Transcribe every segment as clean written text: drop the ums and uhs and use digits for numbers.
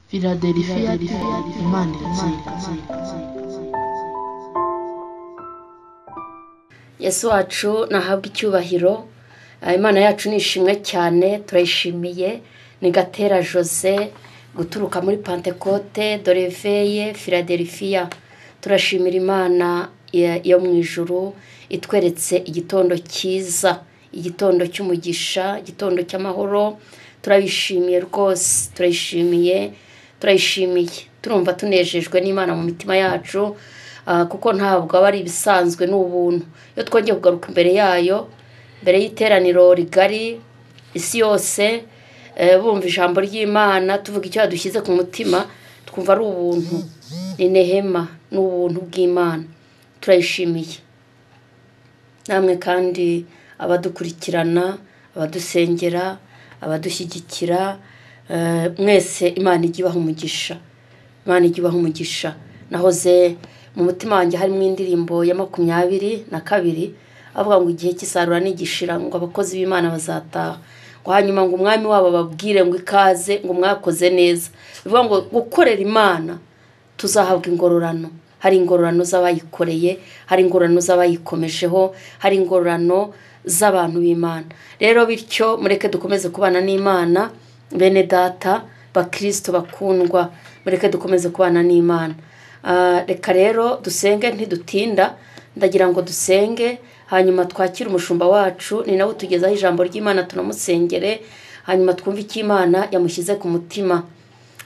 Philadelphia Imana iratsinda. Yesu wacu nahabwa icyubahiro. Imana yacu nishimwe cyane, turayishimiye. Ni Gatera Jose guturuka muri Pentecote Doreveye Philadelphia. Turashimira Imana yo mu ijuru itweretse igitondo cyiza, igitondo cy'umugisha, igitondo cy'amahoro. Turabishimiye rwose, turayishimiye. Turumva tunejejwe n'Imana mu mitima yacu, kuko ntabwo aba ari ibisanzwe n'ubuntu. Iyo twongeye kugaruka imbere yayo, mbere y'iteraniro rigari isi yose, bumva ijambo ry'Imana, tuvuga icyo yadushyize ku mutima, twumva ari ubuntu, ni nehema, n'ubuntu bw'Imana. Turayishimiye. Namwe kandi abadukurikirana, abadusengera, abadushyigikira, mwese Imana igibaho umugisha. Imana igibaho umugisha. Nahoze mu mutima wanjye harimo indirimbo ya 22 avuga ngo igihe cy'isarura n'igishira, ngo abakozi b'Imana bazataha, ngo hanyuma ngo umwami wabo babwire ngo ikaze, ngo mwakoze neza. Bivuga ngo gukorera Imana tuzahabwa ingororano. Hari ingororano z'abayikoreye, hari ingororano z'abayikomejeho, hari ingororano z'abantu b'Imana. Rero bityo mureke dukomeze kubana n'Imana, bene data bakristo bakundwa, mureke dukomeze kubana n'Imana. Reka rero dusenge ntidutinda. Ndagira ngo dusenge, hanyuma twakire umushumba wacu, ni nawe tugezaho ijambo ry'Imana, tunamusengere, hanyuma twumve icyo Imana yamushyize ku mutima.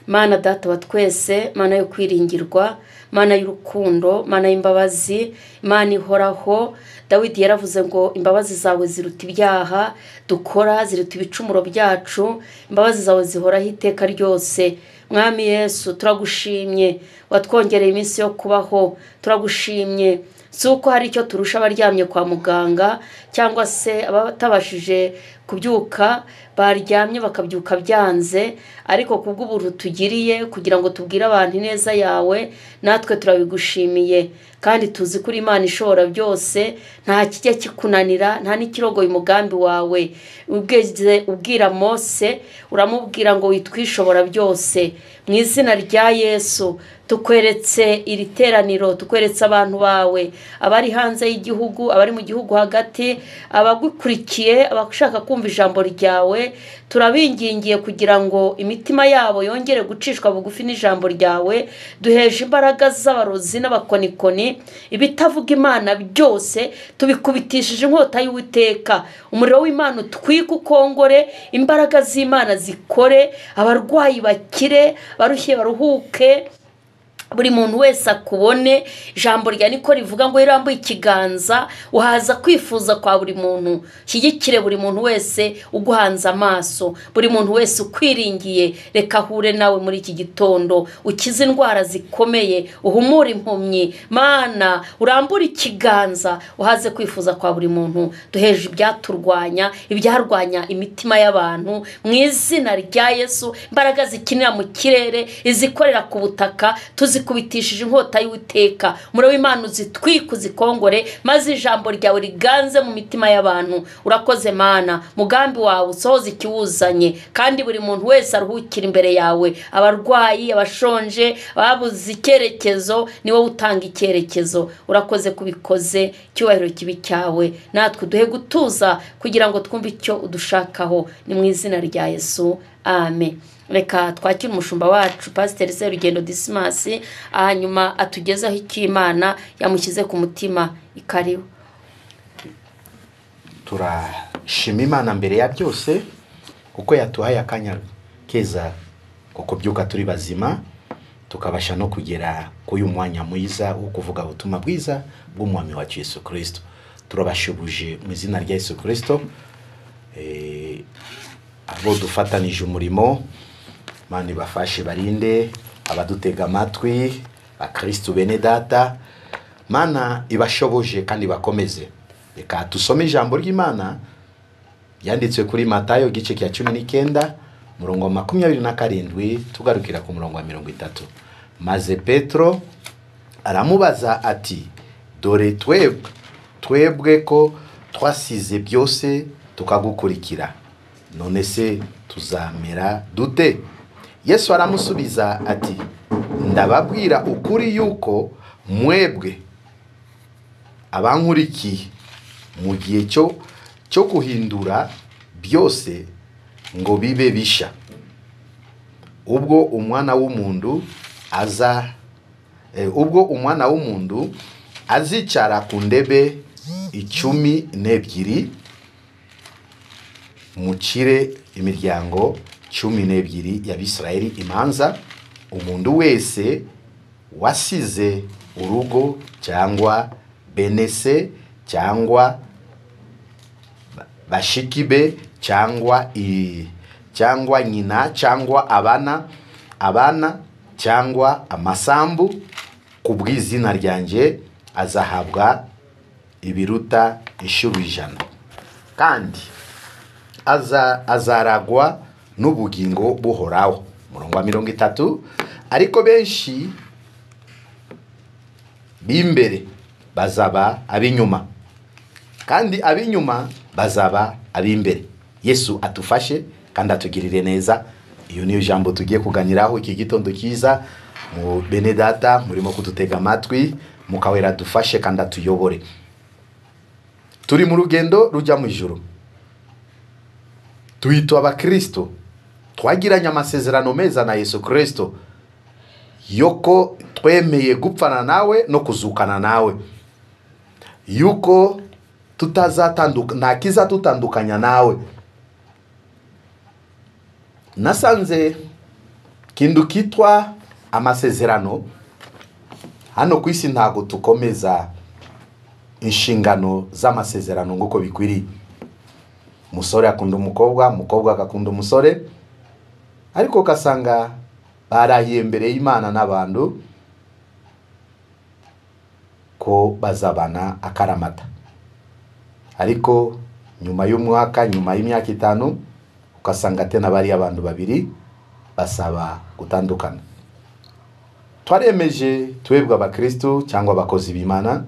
Mana data wa twese, Mana yo kwiringirwa, Mana y'urukundo, Mana y'imbabazi, Mana ihoraho. Dawidi yaravuze ngo imbabazi zawe ziruta ibyaha dukora, ziruta ibicumuro byacu, imbabazi zawe zihoraho iteka ryose. Mwami Yesu, turagushimye, watwongereye iminsi yo kubaho. Turagushimye si uko hari icyo turusha abaryamye kwa muganga, cyangwa se abatabashije kubyuka, baryamye bakabyuka byanze, ariko kubw'ubuntu tugiriye kugira ngo tubwire abantu ineza yawe, natwe turabigushimiye. Kandi tuzi kuri Imana ishobora byose, nta kijya kikunanira, nta n'ikirogoye umugambi wawe. Ubweze ubwira Mose, uramubwira ngo witwishobora byose. Mu izina rya Yesu tukweretse iri teraniro, tukweretse abantu bawe, abari hanze y'igihugu, abari mu gihugu hagati, abagukurikiye, abashaka kumva ijambo ryawe. Turabingingiye kugira ngo imitima yabo yongere gucishwa bugufi n'ijambo ryawe. Duheje imbaraga z'abarozi n'abakonikoni, ibitavuga Imana byose tubikubitishije inkota y'Uwiteka. Umuriro w'Imana utwike ukongore, imbaraga z'Imana zikore, abarwayi bakire, barushye baruhuke, buri muntu wese akubone. Ijambo rya niko rivuga ngo irambuye ikiganza uhaza kwifuza kwa buri muntu. Shyigikire buri muntu wese uguhanze amaso, buri muntu wese ukwiringiye. Reka hure nawe muri iki gitondo, ukize indwara zikomeye, uhumure impumyi. Mana urambure ikiganza uhaze kwifuza kwa buri muntu. Duheje ibyaturwanya, ibyarwanya imitima y'abantu, mu izina rya Yesu. Imbaraga zikinira mu kirere, izikorera ku butaka, kubitishije inkota y'Uwiteka. Umuriro w'Imana uzitwike uzikongore, maze ijambo ryawe riganze mu mitima y'abantu. Urakoze Mana, mugambi wawe usohoze ikiwuzanye, kandi buri muntu wese aruhukira imbere yawe. Abarwayi, abashonje, babuze icyerekezo, ni wowe utanga icyerekezo. Urakoze kubikoze, cyubahiro kibi cyawe. Natwe duhe gutuza kugira ngo twumve icyo udushakaho. Ni mu izina rya Yesu, amen. Reka twakire umushumba wacu Pastor Serugendo Dismas, hanyuma atugezaho icyo Imana yamushyize ku mutima. Ikaribu. Turashima Imana mbere ya byose kuko yatuhaye akanya keza kuko byuka turi bazima, tukabasha no kugera ku uyu mwanya mwiza wo kuvuga ubutumwa bwiza bw'umwami wacu Yesu Kristo. Turabashubuje mu izina rya Yesu Kristo, abo dufatanije umurimo. Mani bafashe barinde abadutega amatwi, bakristo bene data. Mana ibashoboje kandi bakomeze. Reka tusome ijambo ry'Imana yanditswe kuri Matayo gice cya 19 murongo wa 27 tugarukira ku murongo wa 30. Maze Petro aramubaza ati, dore twebwe ko twasize byose tukagukurikira, none se tuzamera dute? Yesu aramusubiza ati, ndababwira ukuri yuko mwebwe abankurikiye mu gihe cyo guhindura byose ngo bibe bisha, ubwo umwana w'umuntu azicara ku ndebe 12, mucire imiryango 12 y'Abisirayeli imanza, umuntu wese wasize urugo cyangwa benese cyangwa bashikibe cyangwa nyina cyangwa abana cyangwa amasambu kubw'izina ryanjye azahabwa ibiruta 100, kandi azaragwa n'ubugingo buhoraho. Murongo wa 30, ariko benshi b'imbere bazaba ab'inyuma, kandi ab'inyuma bazaba ab'imbere. Yesu atufashe kandi atugirire neza. Iyo niyo jambo tugiye kuganiraho iki gitondo cyiza. Mu bene data murimo kudutega amatwi, mukawera dufashe kandi atuyobore. Turi mu rugendo rujya mu ijuru, tuhitwa abakristo, twagiranye amasezerano meza na Yesu Kristo yuko twemeye gupfana nawe no kuzukana nawe, yuko nta kizatutandukanya nawe. Nasanze kindu kitwa amasezerano hano ku isi ntago tukomeza inshingano z'amasezerano nguko bikwiriye. Umusore akunda umukobwa, umukobwa agakunda umusore, ariko ugasanga barahiye imbere y'Imana n'abantu ko bazabana akaramata, ariko nyuma y'umwaka, nyuma y'imyaka 5, ugasanga tena bari abantu babiri basaba gutandukana. Twaremeje twebwe abakristo cyangwa abakozi b'Imana,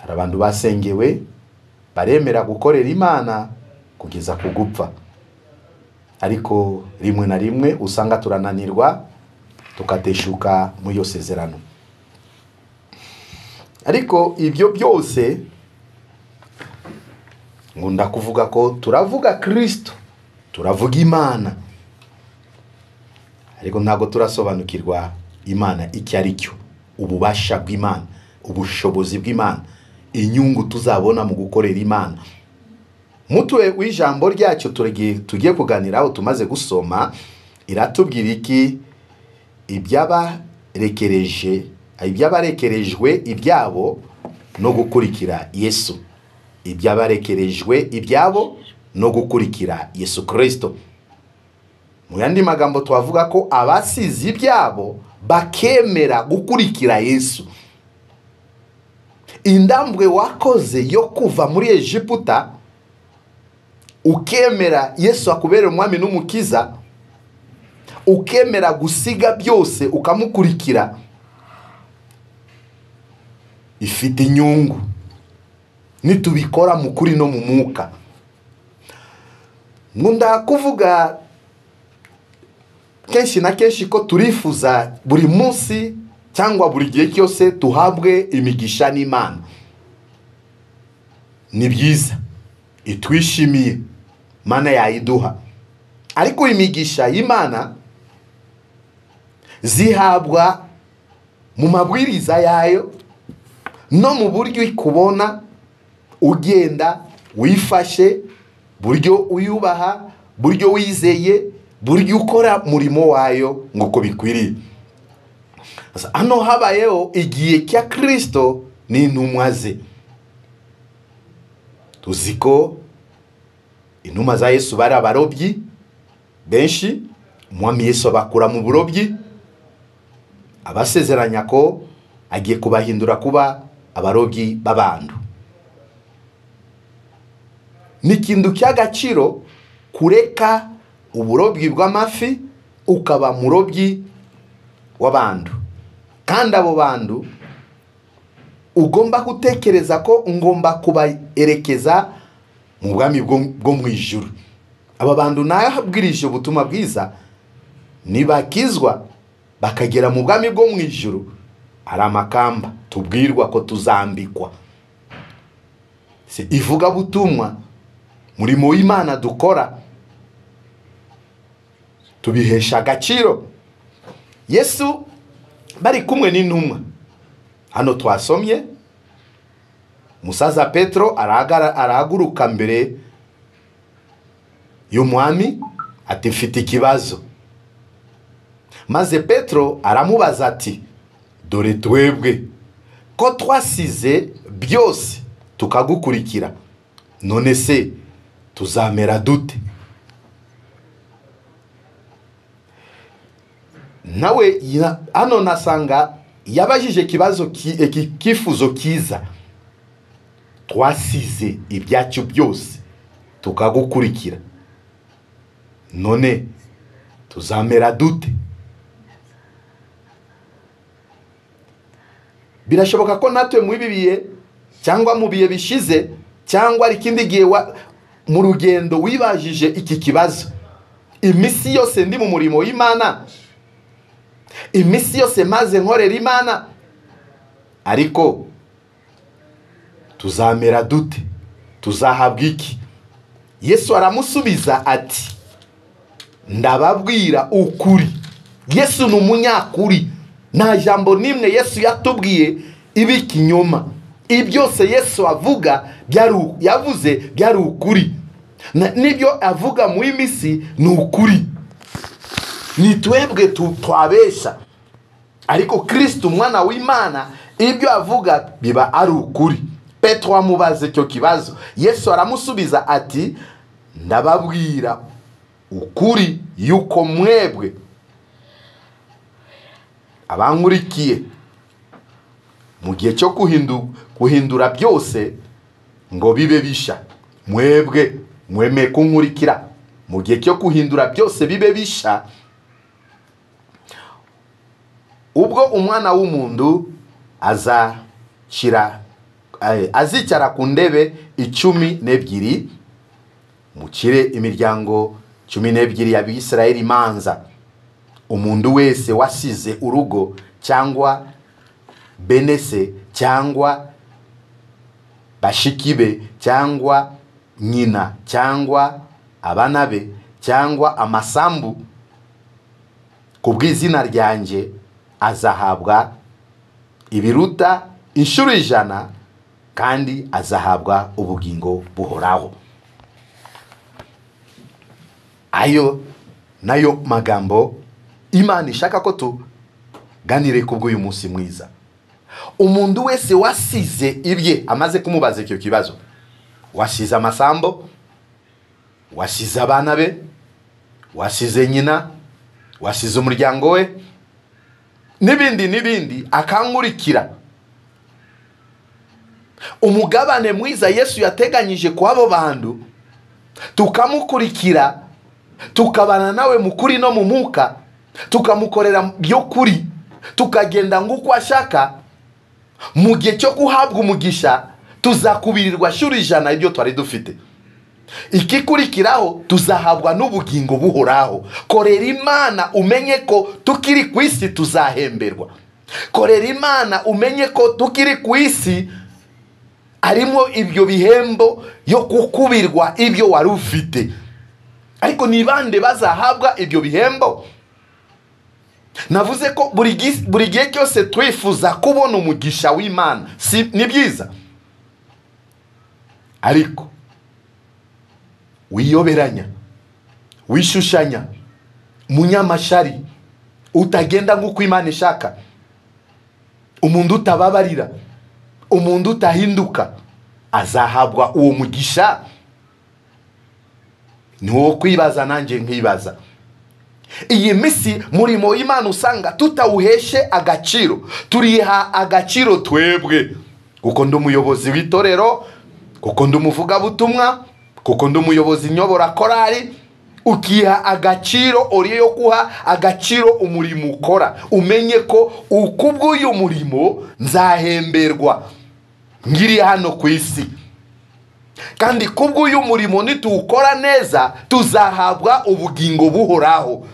hari abantu basengewe baremera gukorera Imana kugeza ku gupfa, ariko rimwe na rimwe usanga turananirwa tukateshuka mu yo sezerano. Ariko ibyo byose ngunda kuvuga ko turavuga Kristo, turavuga Imana, ariko ntago turasobanukirwa Imana icyo ari cyo, ububasha bw'Imana, ubushobozi bw'Imana, inyungu tuzabona mu gukorera Imana. Mutwe w'ijambo ryacyo tugiye kuganiraho tumaze gusoma iratubwira iki? Ibyabarekerejwe ibyabo no gukurikira Yesu, ibyabarekerejwe ibyabo no gukurikira Yesu Kristo. Mu yandi magambo twavuga ko abasize ibyabo bakemera gukurikira Yesu. Indambwe wakoze yo kuva muri Egiputa ukemera Yesu akubera umwami n'umukiza, ukemera gusiga byose ukamukurikira, ifite inyungu nitubikora mu kuri no mu mwuka. Nkunda kuvuga kenshi na kenshi ko turifuza buri munsi cyangwa buri gihe cyose tuhabwe imigisha n'Imana. Ni byiza, itwishimiye, Mana yayiduha, ariko imigisha y'Imana zihabwa mu mabwiriza yayo no mu buryo ikubona ugenda wifashe, buryo uyubaha, buryo wizeye, buryo ukora murimo wayo nguko bikwiriye. Hano habayeho igihe cya Kristo n'intumwa ze. Tuziko intumwa za Yesu bari abarobyi benshi, umwami Yesu abakura mu burobyi, abasezeranya ko agiye kubahindura kuba abarobyi b'abantu. N'ikintu cy'agaciro kureka uburobyi bw'amafi ukaba murobyi w'abantu, kandi abo bantu ugomba gutekereza ko ngomba kubaerekeza mu bwami bwo mu ijuru. Aba bantu nahabwirije ubutumwa bwiza nibakizwa bakagera mu bwami bwo mu ijuru, hari amakamba tubwirwa ko tuzambikwa. Ivuga butumwa, murimo w'Imana dukora, tubihesha agaciro. Yesu bari kumwe n'intumwa, hano twasomye musaza Petro arahaguruka mbere y'umwami ati mfite ikibazo. Maze Petro aramubaza ati dore twebwe ko twasize byose tukagukurikira, none se tuzamera dute? Nawe hano nasanga yabajije kibazo kifuzo kiza. Twasize ibyacu byose tukagukurikira, none tuzamera dute? Birashoboka ko natwe mwibibiye cyangwa mu biye bishize cyangwa ikindi gihe mu rugendo wibajije iki kibazo. Imisi yose ndi mu murimo w'Imana, imisi yose maze nkorera Imana, ariko tuzamera dute? Tuzahabwa iki? Yesu aramusubiza ati ndababwira ukuri. Yesu ni umunyakuri, nta jambo nimwe Yesu yatubwiye ibi kinyoma. Ibyose Yesu avuga yavuze byari ukuri, nibyo avuga mu imisi ni ukuri. Ni twebwe twabesha, ariko Kristo umwana w'Imana ibyo avuga biba ari ukuri. Petro amubaza icyo kibazo, Yesu aramusubiza ati ndababwira ukuri yuko mwebwe abankurikiye mu gihe cyo guhindura byose ngo bibe bisha, mwebwe mwemeye kunkurikira mu gihe cyo guhindura byose bibe bisha, ubwo umwana w'umuntu azicara ku ndebe 12, mukire imiryango 12 y'Abisirayeli imanza. Umuntu wese wasize urugo cyangwa benese cyangwa bashikibe cyangwa nyina cyangwa abana be cyangwa amasambu kubw'izina ryanjye azahabwa ibiruta inshuro 100, kandi azahabwa ubugingo buhoraho. Ayo nayo magambo Imana ishaka ko tuganire kubw'uyu munsi mwiza. Umuntu wese wasize ibye, amaze kumubaza icyo kibazo, wasize amasambo, wasize abana be, wasize nyina, wasize umuryango we, n'ibindi akankurikira, umugabane mwiza Yesu yateganyije kwa abo bantu, tukamukurikira, tukabana nawe mu kuri no mu mwuka, tukamukorera byo kuri, tukagenda nguko ashaka, mu gihe cyo guhabwa umugisha tuzakubirirwa 100 ibyo twari dufite. Ikikurikiraho tuzahabwa n'ubugingo buhoraho. Korera Imana umenye ko tukiri ku isi tuzahemberwa. Korera Imana umenye ko tukiri ku isi arimo ibyo bihembo yo kukubirwa ibyo wari ufite. Ariko ni bande bazahabwa ibyo bihembo? Navuze ko buri gihe cyose twifuza kubona umugisha w'Imana, si ni byiza, ariko wiyoberanya, wishushanya, munyamashari, utagenda nguko Imana ishaka, umuntu utababarira, umuntu utahinduka, azahabwa uwo mugisha? Niwo kwibaza nanjye nkibaza. Iyi misi murimo w'Imana usanga tutawuheshe agaciro, turiha agaciro twebwe, kuko ndi umuyobozi w'itorero, kuko ndi umuvuga butumwa, kuko ndi umuyobozi nyobora korali, ukiha agaciro oriyo kuha agaciro umurimo ukora. Umenye ko ukubw'uyu murimo nzahemberwa ngiri hano ku isi, kandi kubw'uyu murimo nituwukora neza tuzahabwa ubugingo buhoraho.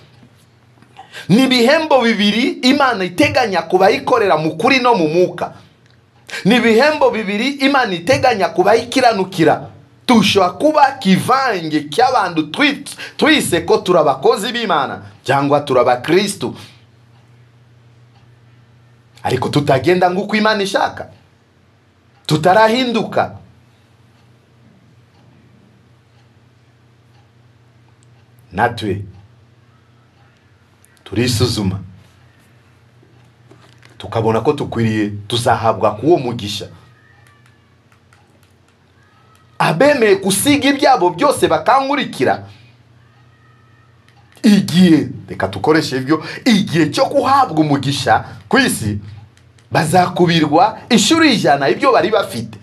ni ibihembo bibiri Imana iteganya kubayikorera mu kuri no mu mwuka. Ni ibihembo bibiri Imana iteganya kubayikiranukira. Tushobora kuba kivange cy'abantu twise ko turabakozi b'Imana cyangwa turabakristo, ariko tutagenda nguko Imana ishaka, tutarahinduka. Natwe turisuzuma tukabona ko tukwiriye tuzahabwa kuwo mugisha. Abemeye gusiga ibyabo byose bakankurikira, igihe reka tukoreshe ibyo, igihe cyo kuhabwa umugisha ku isi bazakubirwa inshuro 100 ibyo bari bafite.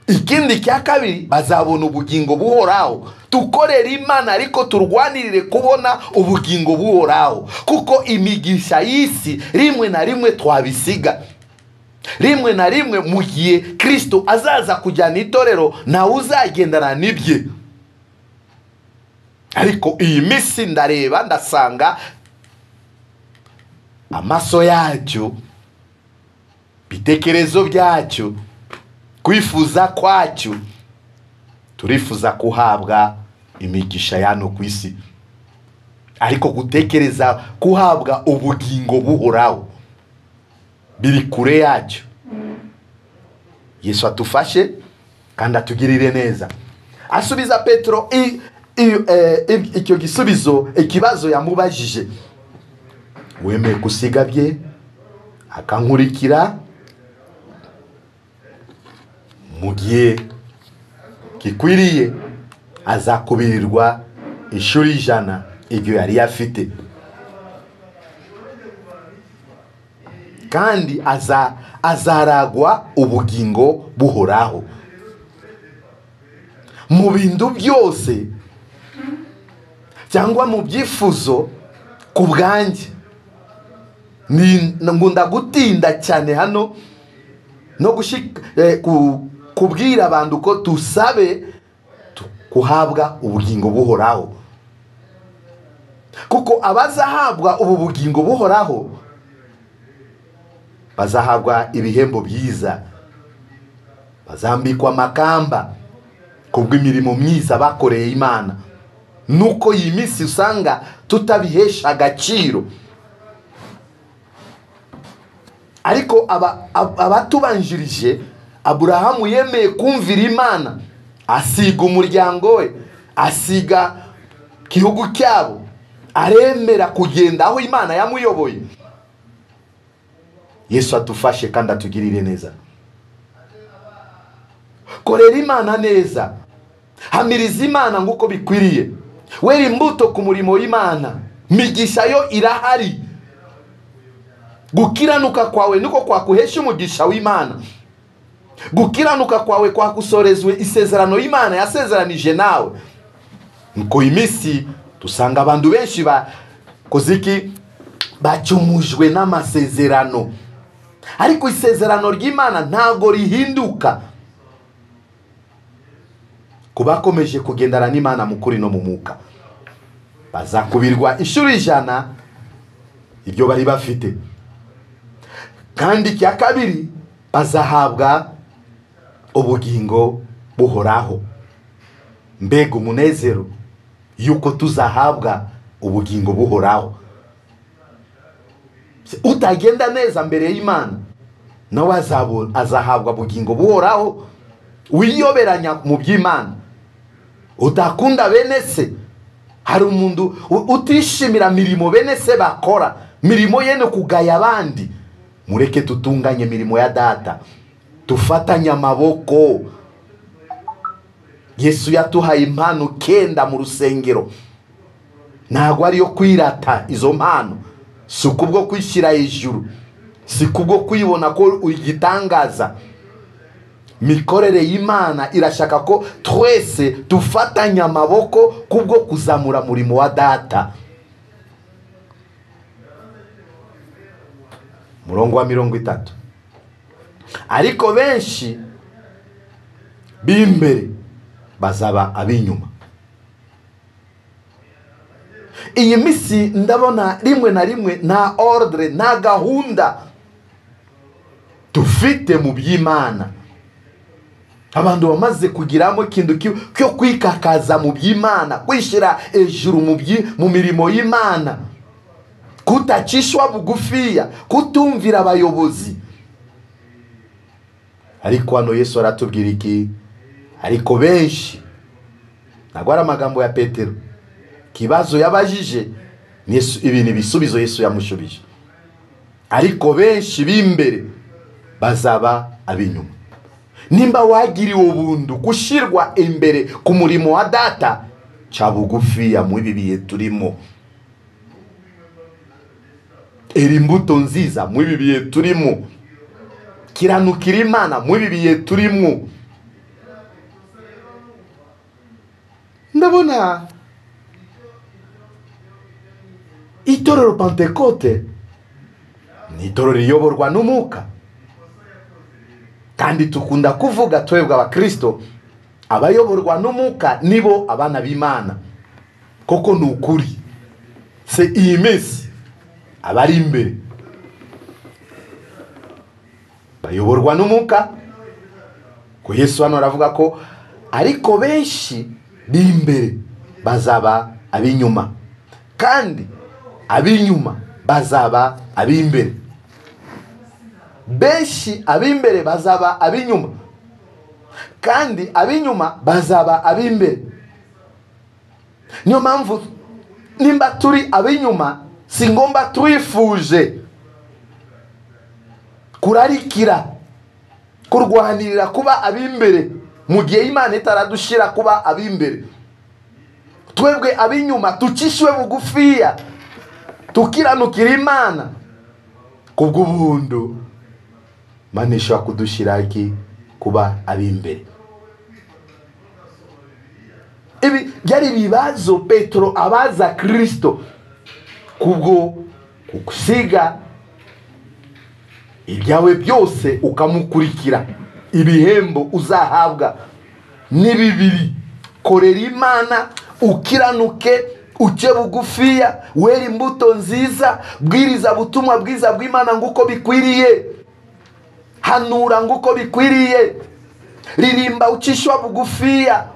Ikindi cya kabiri, bazabona ubugingo buhoraho. Tukorera Imana ariko turwanirire kubona ubugingo buhoraho, kuko imigisha y'isi rimwe na rimwe twabisiga. Rimwe na rimwe mu gihe Kristo azaza kujyana itorero nawe uzagendana n'ibye. Ariko iyi misi ndareba ndasanga amaso yacyo, bitekerezo byacyo, kwifuza kwacyo, turifuza kuhabwa imigisha yano ku isi, ariko gutekereza kuhabwa ubugingo buhoraho biri kure yacyo. Yesu atufashe kandi atugirire neza. Asubiza Petero icyo gisubizo, ikibazo yamubajije: wemeye gusiga bye akankurikira mu gihe gikwiriye, azakubirirwa inshuro 100 ibyo yari afite, kandi azaragwa ubugingo buhoraho. Mu bintu byose cyangwa mu byifuzo, ku bwanjye ngunda gutinda cyane hano no kubwira abantu ko tusabe kuhabwa ubugingo buhoraho, kuko abazahabwa ubu bugingo buhoraho bazahabwa ibihembo byiza, bazambikwa amakamba kubw'imirimo myiza bakoreye Imana. Nuko iyi minsi usanga tutabihesha agaciro, ariko abatubanjirije, Aburahamu yemeye kumvira Imana, asiga umuryango we, asiga igihugu cyabo, aremera kugenda aho Imana yamuyoboye. Yesu atufashe kandi atugirire neza. Korera Imana neza, hamiriza Imana nguko bikwiriye, wera imbuto ku murimo w'Imana, migisha yo irahari. Gukiranuka kwawe niko kwakuhesha umugisha w'Imana. Gukiranuka kwawe kwakusorezwe isezerano y'Imana yasezeranije nawe. Nuko imisi tusanga abantu benshi koziki bacumujwe n'amasezerano, ariko isezerano ry'Imana ntago rihinduka. Kubakomeje kugendana n'Imana mu kuri no mu mwuka, bazakubirwa inshuro 100 ibyo bari bafite. Kandi cya kabiri, bazahabwa ubugingo buhoraho. Mbega umunezero yuko tuzahabwa ubugingo buhoraho. Utagenda neza mbere y'Imana, nawe azahabwa ubugingo buhoraho. Wiyoberanya mu by'Imana, utakunda bene se. Hari umuntu utishimira mirimo bene se bakora, mirimo ye no kugaya abandi. Mureke tutunganye mirimo ya data, tufatanye amaboko. Yesu yatuhaye impano 9 mu rusengero, ntago ari yo kwirata izo mpano, si kubwo kwishyira hejuru, si kubwo kwibona ko ugitangaza. Mikorere y'Imana irashaka ko twese tufatanya amaboko kubwo kuzamura murimo wa data. Murongo wa 30. Ariko benshi b'imbere bazaba abinyuma. iyi misi ndabona rimwe na rimwe nta ordre nta gahunda dufite mu by'Imana. Abantu bamaze kugiramo ikintu cyo kwikakaza mu by'Imana, kwishira ejuru mu mirimo y'Imana, kutacishwa bugufiya, kutumvira abayobozi. Ariko hano Yesu aratubwira iki? Ariko benshi, ntabwo ari amagambo ya Petero, kibazo yabajije ibintu bisubizo Yesu yamushubije. Ariko benshi b'imbere bazaba abinyuma. Nimba wagiriwe ubuntu gushirwa imbere ku murimo wa data, ca bugufiya mu bibiye turimo. Eri mbuto nziza mu bibiye turimo. Kiranukira Imana mu bibiye turimo. Ndabona itorero Pentecote ni itorero riyoborwa n'Umwuka. Kandi tukunda kuvuga twebwe abakristo, abayoborwa n'Umwuka nibo abana b'Imana. Koko ni ukuri. Se iyi mesi abari imbere bayoborwa n'Umwuka. Ko Yesu hano aravuga ko ariko benshi b'imbere bazaba abinyuma, kandi abinyuma bazaba abimbere. Benshi abimbere bazaba abinyuma, kandi abinyuma bazaba abimbere. Niyo mpamvu nimba turi abinyuma, si ngomba twifuje kurarikira kurwanirira kuba abimbere mu gihe Imana itaradushira kuba abimbere. Twebwe abinyuma tucishwe bugufiya, tukiranukira Imana kubw'ubuntu, Imana ishobora kudushira iki kuba abimbere. Ibi byari ibibazo Petero abaza Kristo kubwo kugusiga ibyawe byose ukamukurikira. Ibihembo uzahabwa ni bibiri: korera Imana, ukiranuke, uce bugufiya, wera imbuto nziza, bwiriza butumwa bwiza bw'Imana nguko bikwiriye, hanura nguko bikwiriye, ririmba ucishwa bugufiya,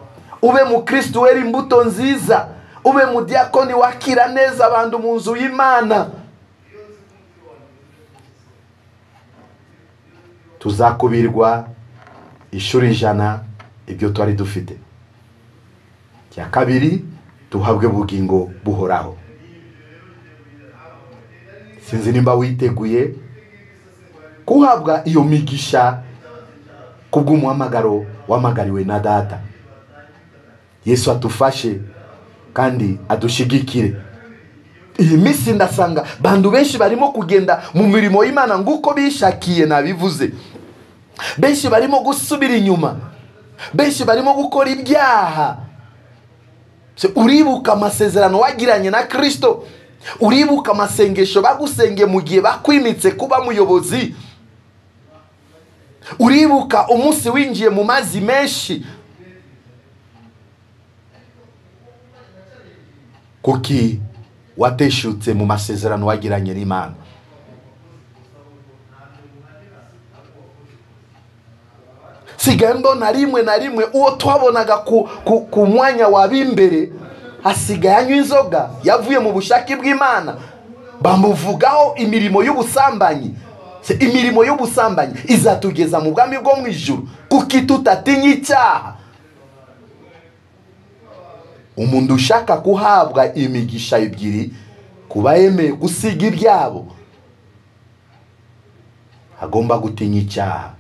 ube mu Kristo wera imbuto nziza, ube mu diakoni wakira neza abantu mu nzu y'Imana. Tuzakubirwa ishuri 100 ibyo twari dufite. Cya kabiri, tuhabwe bugingo buhoraho. Sinzi nimba witeguye kuhabwa iyo migisha kubw'umuhamagaro wamagariwe na data. Yesu atufashe kandi adushigikire. Iyi misi ndasanga bandu benshi barimo kugenda mu mirimo y'Imana nguko bishakiye nabivuze. Benshi barimo gusubira inyuma, benshi barimo gukora ibyaha. Uribuka amasezerano wagiranye na Kristo, uribuka amasengesho bagusenge mu gihe bakwimitse kuba muyobozi, uribuka umunsi winjiye mu mazi menshi. Kuki wateshutse mu masezerano wagiranye n'Imana? Sigando na rimwe uwo twabonaga ku mwanya wabimbere asigaye anywa inzoga, yavuye mu bushake bw'Imana, bamuvugaho imirimo y'ubusambanyi. Imirimo y'ubusambanyi izatugeza mu bwami bwo mu ijuru kuki tutatinya icyaha. Umuntu ushaka kuhabwa imigisha ebyiri, kuba yemeye gusiga ibyabo, agomba gutinya icyaha.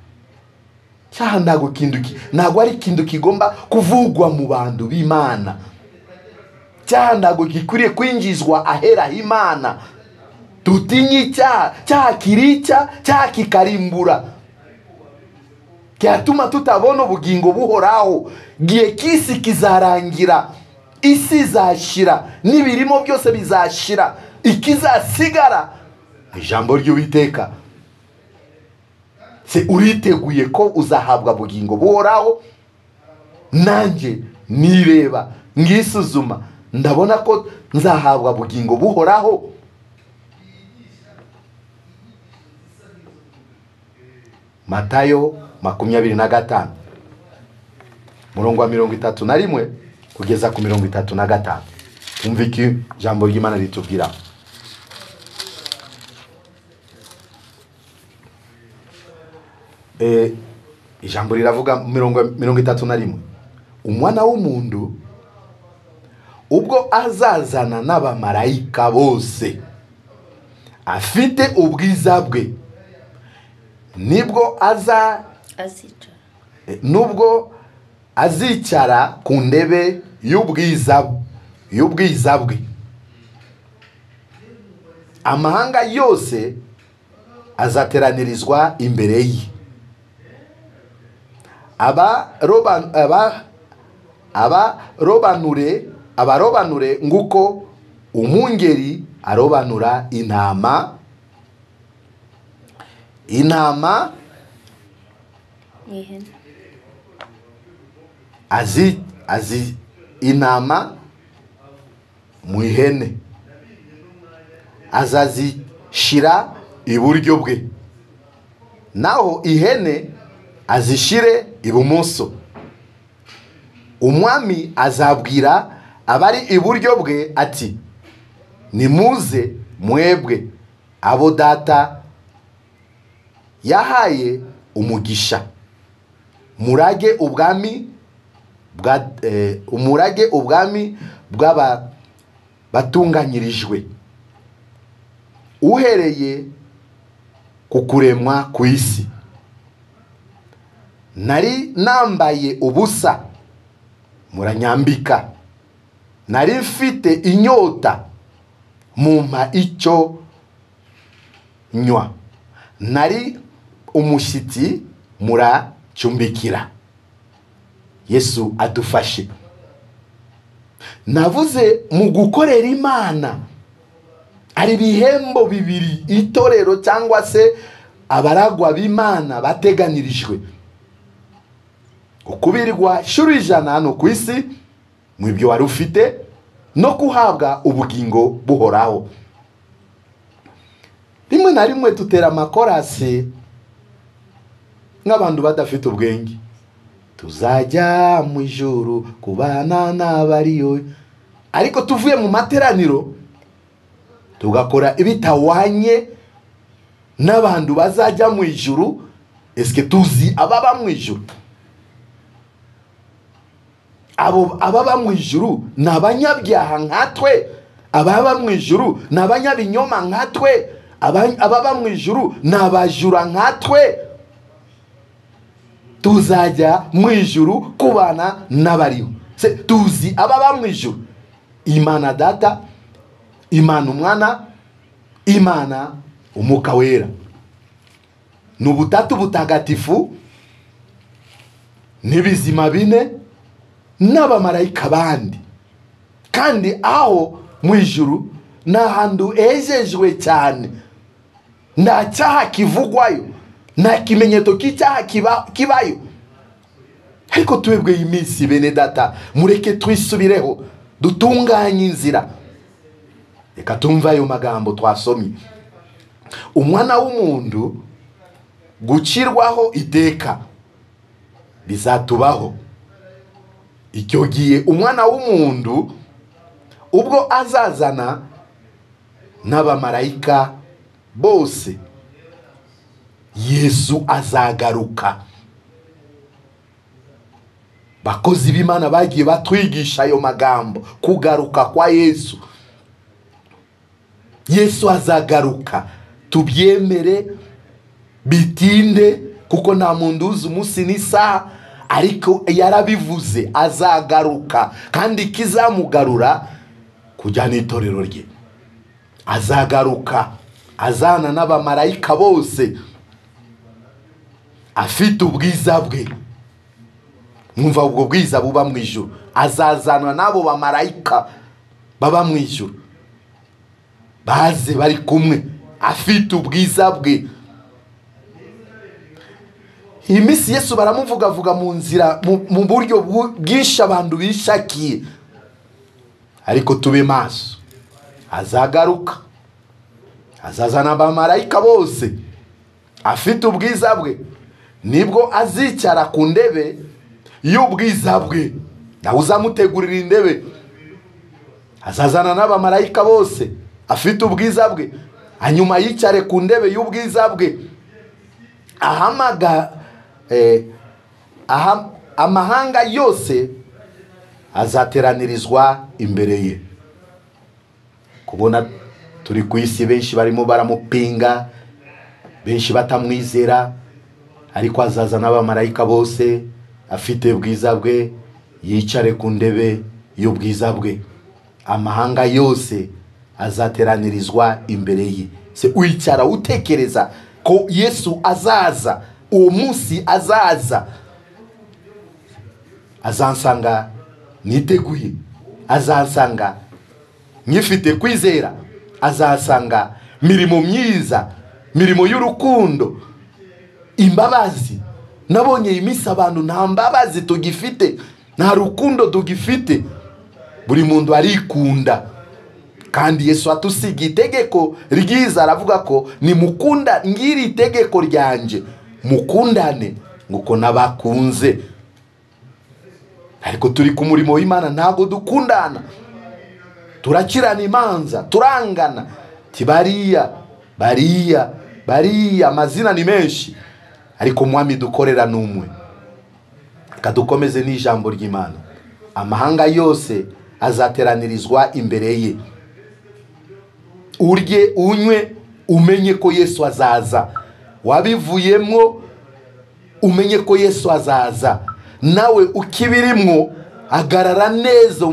Cyaha ntago ari ikintu kigomba kuvugwa mu bantu b'Imana. Cyaha ntago gikwiriye kwinjizwa ahera h'Imana. Tutinye icyaha, cyaha kirica, cyaha kikarimbura, cyatuma tutabona ubugingo buhoraho. Gihe kisi kizarangira, isi izashira, n'ibirimo byose bizashira, ikizasigara ijambo ry'Uwiteka. Se uriteguye ko uzahabwa bugingo buhoraho? Nanjye nireba ngisuzuma ndabona ko nzahabwa bugingo buhoraho. Matayo 25 murongo wa 31 kugeza ku 35. Umva iki jambo ry'Imana ritubwira. Ijambo riravuga 31, umwana w'umuntu ubwo azazana n'abamarayika bose afite ubwiza bwe, nibwo nubwo azicara ku ndebe y'ubwiza bwe, amahanga yose azateranirizwa imbere ye. abarobanure nguko umwungeri arobanura intama intama mu ihene, azazishira iburyo bwe, naho ihene azishire ibumoso. Umwami azabwira abari iburyo bwe ati, nimuze mwebwe abo data yahaye umugisha, murage ubwami bw'abatunganyirijwe uhereye ku kuremwa ku isi. Nari nambaye ubusa muranyambika, nari mfite inyota mumpa icyo nywa, nari umushyitsi muracumbikira. Yesu adufashe. Navuze mu gukorera Imana ari bihembo bibiri itorero cyangwa se abaragwa b'Imana bateganirijwe: ukubirwa shuru 100 hano ku isi mu ibyo wari ufite, no guhabwa ubugingo buhoraho. Rimwe na rimwe tutera amakorasi nk'abantu badafite ubwenge, tuzajya mu ijuru kubana n'abariyo, ariko tuvuye mu materaniro tugakora ibitawanye n'abantu bazajya mu ijuru. Eske tuzi ababa mu ijuru? Ababa mu ijuru ni abanyabyaha nkatwe, ababa mu ijuru ni abanyabinyoma nkatwe, ababa mu ijuru ni abajura nkatwe. Tuzajya mu ijuru kubana n'abariho. Tuzi ababa mu ijuru: Imana Data, Imana Umwana, Imana Umwuka Wera. Ni ubutatu butagatifu n'ibizima bine n'abamarayika bandi. Kandi aho mu ijuru ni ahantu ejejwe cyane, nta cyaha kivugwayo, nta kimenyetso cy'icyaha kibayo. Ariko twebwe iyi minsi bene data, mureke twisubireho dutunganye inzira. Reka tumva ayo magambo twasomye: umwana w'umuntu gucirwaho iteka bizatubaho. Icyo gihe umwana w'umuntu ubwo azazana n'abamarayika bose, Yesu azagaruka. Bakozi b'Imana bagiye batwigisha ayo magambo, kugaruka kwa Yesu. Yesu azagaruka, tubyemere bitinde, kuko nta muntu uzi umunsi n'isaha, ariko yarabivuze azagaruka, kandi kizamugarura kujyana itorero rye. Azagaruka azana n'abamarayika bose, afite ubwiza bwe. Mwumva ubwo bwiza buba mu ijuru. Azazanwa n'abo bamarayika baba mu ijuru, baze bari kumwe, afite ubwiza bwe. Iyi minsi Yesu baramuvugavuga mu nzira, mu buryo bwinshi abantu bishakiye. ariko tube maso, azagaruka, azazana abamarayika bose afite ubwiza bwe, nibwo azicara ku ndebe y'ubwiza bwe. nawe uzamutegurira indebe. Azazana n'abamarayika bose afite ubwiza bwe, hanyuma yicare ku ndebe y'ubwiza bwe. Amahanga yose azateranirizwa imbere ye. Kubona turi ku isi benshi barimo baramupinga, benshi batamwizera, ariko azaza n'abamarayika bose afite ubwiza bwe, yicare ku ndebe y'ubwiza bwe. Amahanga yose azateranirizwa imbere ye. Se wicara utekereza ko Yesu azaza, uwo munsi azaza, azansanga niteguye, azansanga nyifite kwizera, azansanga mirimo myiza, mirimo y'urukundo, imbabazi. Nabonye iminsi abantu nta mbabazi tugifite, nta rukundo tugifite, buri muntu arikunda. Kandi Yesu atusigiye itegeko ryiza, aravuga ko ni mukunda, ngiri itegeko ryanje, mukundane nguko nabakunze. Ariko turi ku murimo w'Imana ntabwo dukundana, turakirana imanza, turangana. Bariya amazina ni menshi, ariko Mwami dukorera n'umwe. Kadukomeze n'ijambo ry'Imana. Amahanga yose azateranirizwa imbere ye. Urye unywe umenye ko Yesu azaza. Wabivuyemo umenye ko Yesu azaza. Nawe ukibirimwo agarara neza,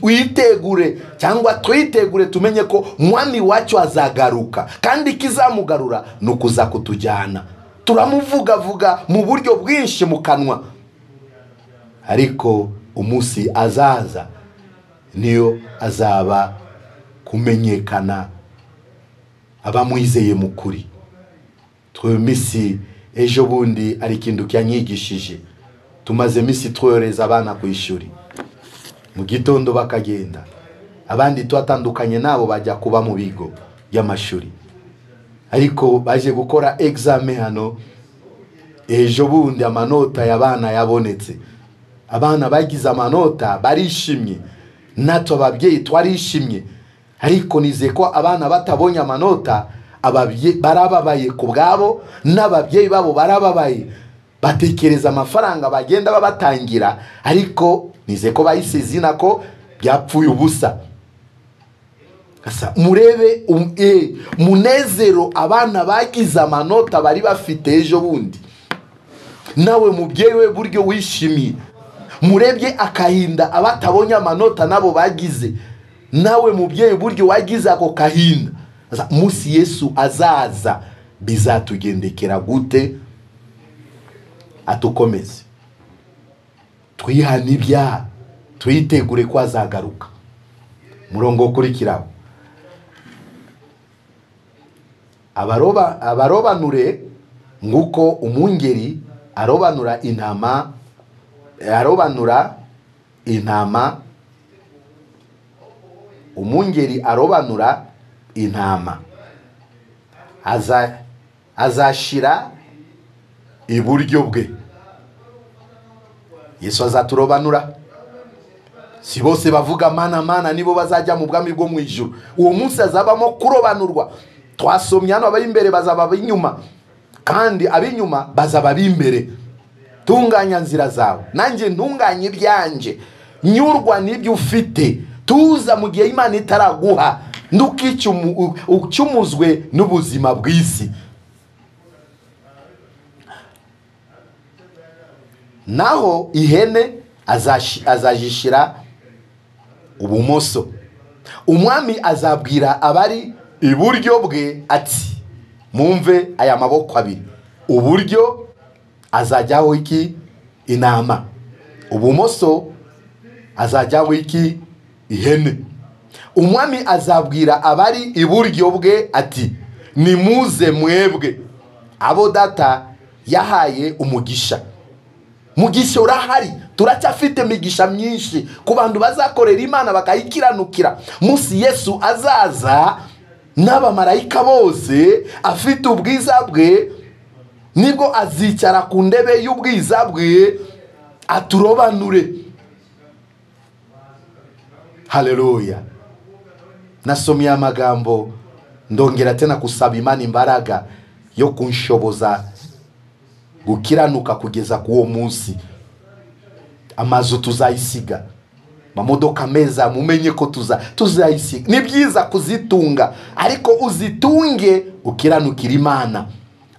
witegure cyangwa twitegure, tumenye ko Mwami wacu azagaruka, kandi kizamugarura nukuza kutujyana. Turamuvuga mu buryo bwinshi mu kanwa, ariko umunsi azaza niyo azaba kumenyekana abamwizeye mukuri. Twemisi ejo bundi ari kintu cyanyigishije. Tumaze misi twohereza abana ku ishuri, mu gitondo bakagenda, abandi twatandukanye nabo bajya kuba mu bigo by'amashuri, ariko baje gukora examen hano. Ejo bundi amanota y'abana yabonetse, abana bagize amanota barishimye, natwe ababyeyi twarishimye. Ariko nize ko abana batabonye amanota, ababyeyi barababaye ku bwabo, n'ababyeyi babo barababaye, batekereza amafaranga bagenda babatangira, ariko nize ko bahise zina ko byapfuye ubusa. Asa murebe munezero abana bagize amanota bari bafite ejo bundi. Nawe mubyeyi we buryo wishimiye, murebye akahinda abatabonye amanota nabo bagize, nawe mubyeyi buryo wagize ako kahinda. Asa musi Yesu azaza bizatugendekera gute? Atukomeze twihana ibyaha, twitegure ko azagaruka. Murongo ukurikiraho, abarobanure nguko umungeri arobanura intama, umungeri arobanura intama, azashira iburyo bwe. Yesu azaturobanura. Si bose bavuga mana nibo bazajya mu bwami bwo mu ijuru. Uwo munsi azabamo kurobanurwa. Twasomye hano abari imbere bazaba inyuma, kandi abinyuma bazaba imbere. Tunganya nzira zawe, nanjye ntunganye ibyanje, nyurwa n'ibyo ufite. Tuza mu gihe Imana itaraguha, ucyumuzwe n'ubuzima bw'isi. Naho ihene azajishira ubumoso. Umwami azabwira abari iburyo bwe ati, mumve aya maboko abiri. Uburyo azajyaho iki? Intama. Ubumoso azajyaho iki? Ihene. Umwami azabwira abari iburyo bwe ati, nimuze mwebwe abo data yahaye umugisha. Mugisha urahari, turacyafite imigisha myinshi ku bantu bazakorera Imana bakayikiranukira. Munsi Yesu azaza n'abamarayika bose afite ubwiza bwe, nibwo azicara ku ndebe y'ubwiza bwe aturobanure. Haleluya. Nasomye amagambo ndongera tena kusaba Imana imbaraga yo kunshoboza gukiranuka kugeza ku uwo munsi. Amazu tuzayisiga, mamodoka meza mumenye ko tuzayisiga. Ni byiza kuzitunga, ariko uzitunge ukiranukira Imana.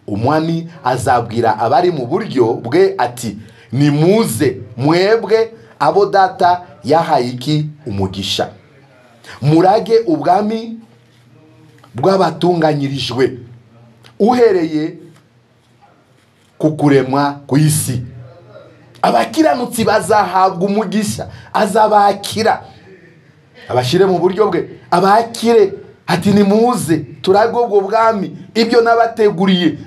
Umwami azabwira abari mu buryo bwe ati, nimuze mwebwe abo data yahaye iki umugisha, murage ubwami bw'abatunganyirijwe uhereye ku kuremwa ku isi. Abakiranutsi bazahabwa umugisha, azabakira abashire mu buryo bwe, abakire ati nimuze turage ubwo bwami, ibyo nabateguriye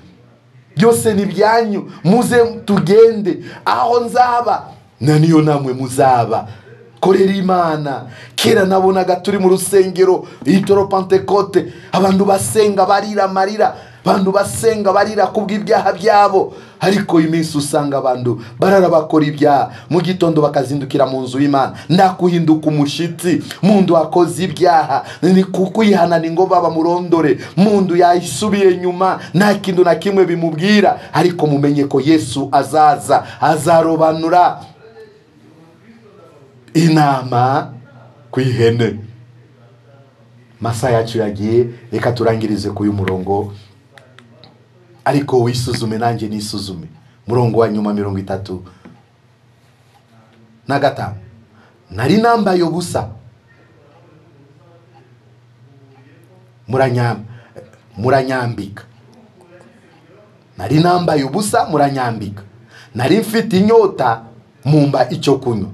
byose ni byanyu, muze tugende aho nzaba na niyo namwe muzaba. Korera Imana. Kera nabonaga turi mu rusengero itoro Pentecote, abantu basenga barira marira, abantu basenga barira kubw'ibyaha byabo, ariko iminsi usanga abantu barara bakora ibyaha, mu gitondo bakazindukira mu nzu y'Imana. Ndakuhinduka umushitsi mundu akoze ibyaha, ni kukwihana ngo baba murondore, mundu yayisubiye nyuma nta kintu na kimwe bimubwira. Ariko mumenye ko Yesu azaza, azarobanura inama kwihene. Masa yacu yagiye, reka turangirize ku uyu murongo, ariko wisuzume nanjye nisuzume. Murongo wa nyuma 35. Nari nambaye ubusa muranyambika. Nari nambaye ubusa muranyambika. Nari mfite inyota mumba icyo kunywa.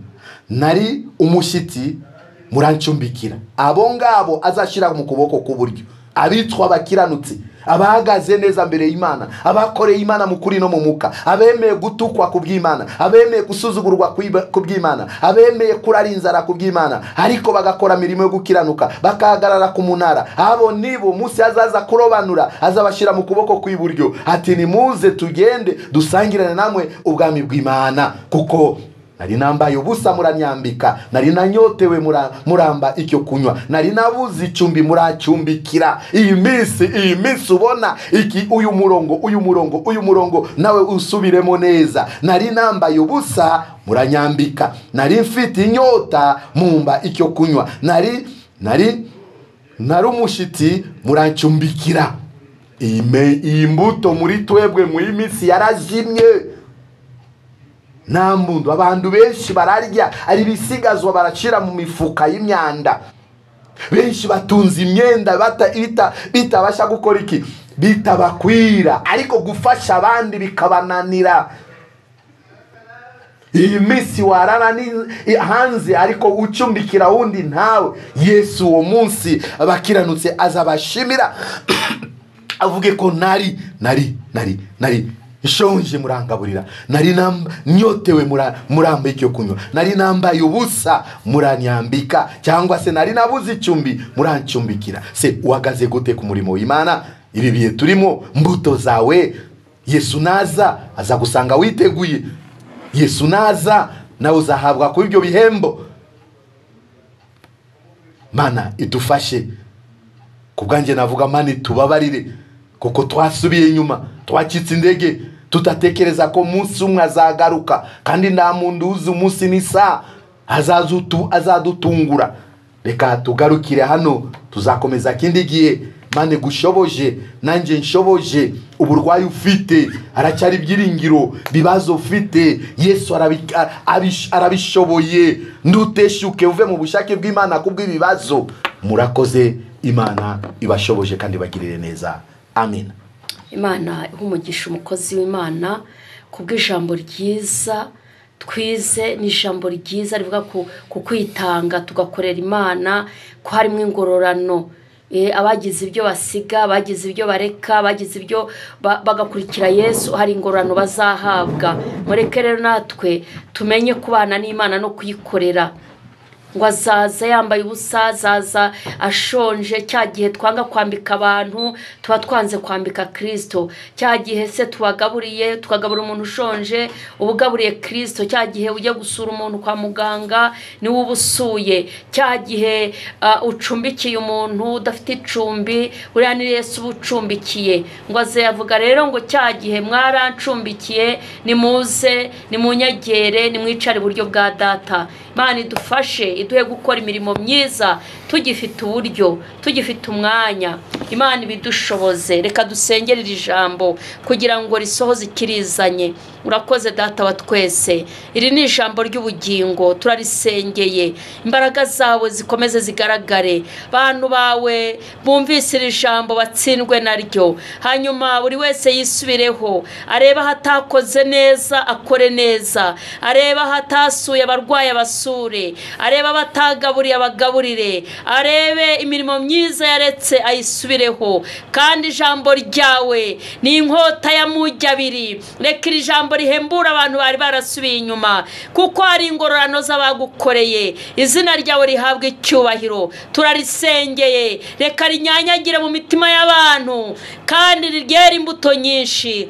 Nari umushyitsi murancumbikira. Abo ngabo azashira mu kuboko k'uburyo, abitwa abakiranutsi, abahagaze neza mbere y'Imana, abakoreye Imana mu kuri no mu muka, abemeye gutukwa ku bw'Imana, abemeye gusuzugurwa ku bw'Imana, abemeye kurara inzara ku bw'Imana, ariko bagakora mirimo yo gukiranuka, bakahagarara ku munara. Abo nibo munsi azaza kurobanura, azabashira mu kuboko kw'iburyo ati nimuze tugende dusangirane namwe ubwami bw'Imana. Kuko nari nambaye ubusa muranyambika, nari nanyotewe muramba icyo kunywa, nari nabuze icumbi muracumbikira. Iyi minsi ubona iki, uyu murongo nawe usubiremo neza. Nari nambaye ubusa muranyambika, nari mfite inyota mumba icyo kunywa, nari umushitsi murancumbikira. Iyi mbuto muri twebwe mu iminsi yarazimye. Nta muntu, abantu benshi bararya ari bisigazwa baracira mu mifuka y'imyanda. Benshi batunze imyenda bitabasha gukora iki, bitabakwira, ariko gufasha abandi bikabananira. Iyi minsi warara hanze ariko ucumbikira wundi ntawe. Yesu uwo munsi abakiranutse azabashimira avuge ko nari nshonje murangaburira, nari nyotewe muramba icyo kunywa, nari nambaye ubusa muranyambika, cyangwa se nari nabuze icumbi murancumbikira. Se uhagaze gute ku murimo w'Imana? Ibi bihe turimo, mbuto zawe Yesu naza aza gusanga witeguye. Yesu naza nawe uzahabwa kuri ibyo bihembo. Mana idufashe. Kubwanjye navuga Mana tubabarire, kuko twasubiye inyuma, twacitse indege, tutatekereza ko munsi umwe azagaruka, kandi nta muntu uzi umunsi n'isaha azadutungura. Reka tugarukire hano, tuzakomeza kindi gihe. Mane gushoboje, nanjye nshoboje. Uburwayi ufite aracyari ibyiringiro, bibazo ufite Yesu arabishoboye. Nduteshuke uve mu bushake bw'Imana kubw'ibibazo. Murakoze, Imana ibashoboje kandi bagirire neza. Amen. Imana ihumugisha umukozi w'Imana kubw'ijambo ryiza twize. Ni ijambo ryiza rivuga ku kwitanga tugakorera Imana, ko harimo ingororano. abagize ibyo basiga, abagize ibyo bareka, abagize ibyo bagakurikira Yesu, hari ingororano bazahabwa. Mureke rero natwe tumenye kubana n'Imana no kuyikorera. Ngo azaza yambaye ubusa, azaza ashonje. Cya gihe twanga kwambika abantu, tuba twanze kwambika Kristo. Cya gihe se tubagaburiye, tukagabura umuntu ushonje, ubugaburiye Kristo. Cya gihe ujya gusura umuntu kwa muganga, ni wowe ubusuye. Cya gihe ucumbikiye umuntu udafite icumbi, uriya ni Yesu ubucumbikiye. Ngo azavuga rero ngo cya gihe mwarancumbikiye, nimuze nimunyegere, nimwicare iburyo bwa Data. Imana idufashe, iduhe gukora imirimo myiza tugifite uburyo, tugifite umwanya. Imana ibidushoboze. Reka dusengere iri jambo kugira ngo risohoze ikirizanye. Urakoze Data wa twese. Iri ni ijambo ry'ubugingo, turarisengeye. Imbaraga zawe zikomeze zigaragare. Bantu bawe bumvise iri jambo batsindwe naryo. Hanyuma buri wese yisubireho, areba hatakoze neza akore neza, areba hatasuye abarwaye abasure, areba batagaburiye abagaburire, arebe imirimo myiza yaretse ayisubireho. Kandi ijambo ryawe ni inkota ya mujya abiri. Reka iri jambo rihembura abantu bari barasubiye inyuma, kuko hari ingororano z'abagukoreye. Izina ryawe rihabwe icyubahiro. Turarisengeye, reka rinyanyagire mu mitima y'abantu kandi ryera imbuto nyinshi.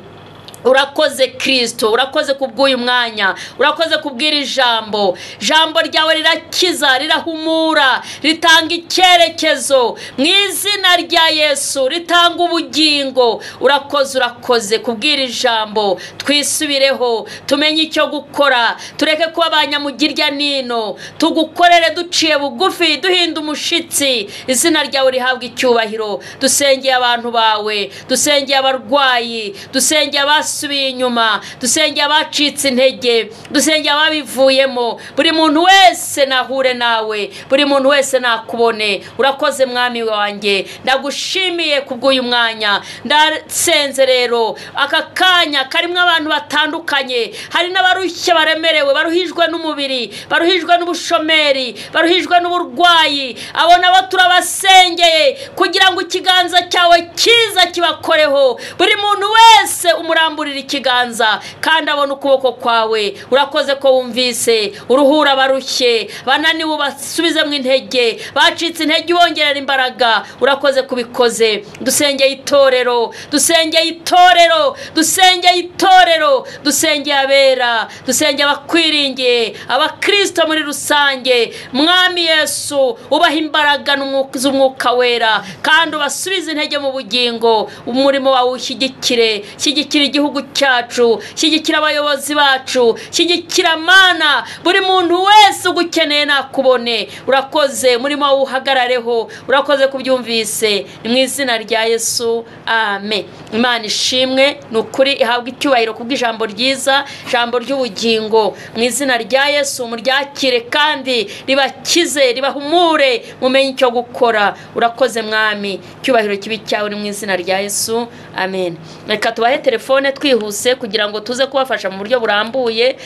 Urakoze Kristo, urakoze kubw'uyu mwanya, urakoze kubwira ijambo. Jambo ryawe rirakiza, rirahumura, ritanga icyerekezo. Mu izina rya Yesu ritanga ubugingo. Urakoze kubwira ijambo. Twisubireho, tumenye icyo gukora, tureke kuba abanyamugirya nino, tugukorere duciye bugufi, duhinda umushitsi. Izina ryawe rihabwe icyubahiro. Dusengeye abantu bawe, dusengeye abarwayi, dusengeye abasubiye inyuma, dusengeye abacitse intege, dusengeye ababivuyemo. Buri muntu wese nahure nawe, buri muntu wese nakubone. Urakoze mwami wanjye, ndagushimiye kubw'uyu mwanya. Ndasenze rero aka kanya karimo abantu batandukanye. Hari n'abarushye baremerewe, baruhijwe n'umubiri, baruhijwe n'ubushomeri, baruhijwe n'uburwayi. Abo nabo turabasengeye kugira ngo ikiganza cyawe cyiza kibakoreho. Buri muntu wese umurambura ikiganza kandi abona ukuboko kwawe. Urakoze ko wumvise, uruhura abarushye, bananiwe ubasubizemo intege, bacitse intege ubongerera imbaraga. Urakoze kubikoze. Dusengeye itorero, dusengeye itorero, dusengeye itorero, dusengeye abera, dusengeye abakwiringiye, abakristo muri rusange. Mwami Yesu, ubaha imbaraga n'umwuka wera kandi ubasubize intege mu bugingo. Umurimo wawe ushyigikire, shyigikira igihugu cyacu, shyigikira abayobozi bacu, shyigikira Mana buri muntu wese ugukeneye nakubone. Urakoze, umurimo wawe uhagarareho. Urakoze kubyumvise, ni mu izina rya Yesu, amen. Imana ishimwe, nukuri ihabwe icyubahiro kubw'ijambo ryiza, ijambo ry'ubugingo. Mu izina rya Yesu muryakire kandi ribakize, ribahumure, mumenye icyo gukora. Urakoze mwami, icyubahiro kibi cyawe ni mu izina rya Yesu, amen. Reka tubahe telefone twihuse kugira ngo tuze kubafasha mu buryo burambuye.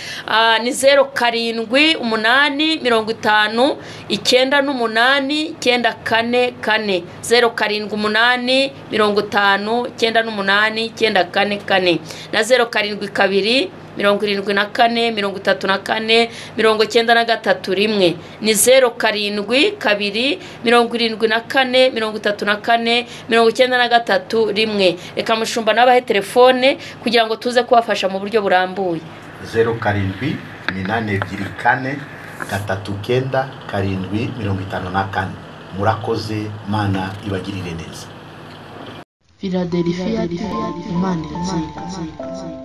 Ni 0785989844, 0785989844, na 0724743493, ni 0724743493. Reka mushumba nabahe telefone kugira ngo tuze kubafasha mu buryo burambuye. 0782839754. Murakoze, Mana ibagirire neza. Philadelphia, Imana iratsinda.